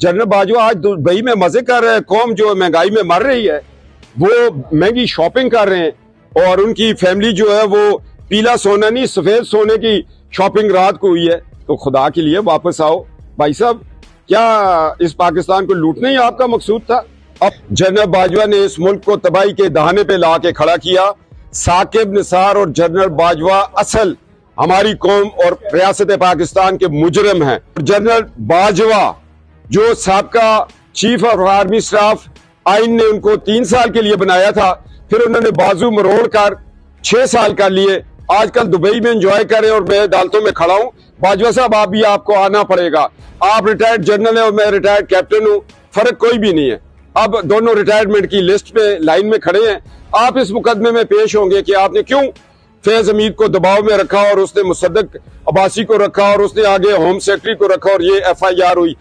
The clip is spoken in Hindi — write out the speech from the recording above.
जनरल बाजवा आज दुबई में मजे कर रहे हैं। कौम जो महंगाई में मर रही है वो महंगी शॉपिंग कर रहे हैं और उनकी फैमिली जो है वो पीला सोना नहीं सफेद सोने की शॉपिंग रात को हुई है। तो खुदा के लिए वापस आओ भाई साहब, क्या इस पाकिस्तान को लूटना ही आपका मकसूद था? अब जनरल बाजवा ने इस मुल्क को तबाही के दहाने पे ला के खड़ा किया। साकिब निसार और जनरल बाजवा असल हमारी कौम और रियासत पाकिस्तान के मुजरिम हैं। जनरल बाजवा जो साबका चीफ ऑफ आर्मी स्टाफ, आइन ने उनको 3 साल के लिए बनाया था, फिर उन्होंने बाजू मरोड़ कर 6 साल कर लिए। आजकल दुबई में एंजॉय करें और मैं अदालतों में खड़ा हूं। बाजवा साहब आप भी, आपको आना पड़ेगा। आप रिटायर्ड जनरल है और मैं रिटायर्ड कैप्टन हूं, फर्क कोई भी नहीं है। अब दोनों रिटायरमेंट की लिस्ट पे लाइन में खड़े हैं। आप इस मुकदमे में पेश होंगे कि आपने क्यों फैज हमीद को दबाव में रखा और उसने मुसद्दक अब्बासी को रखा और उसने आगे होम सेक्रेटरी को रखा और ये FIR हुई।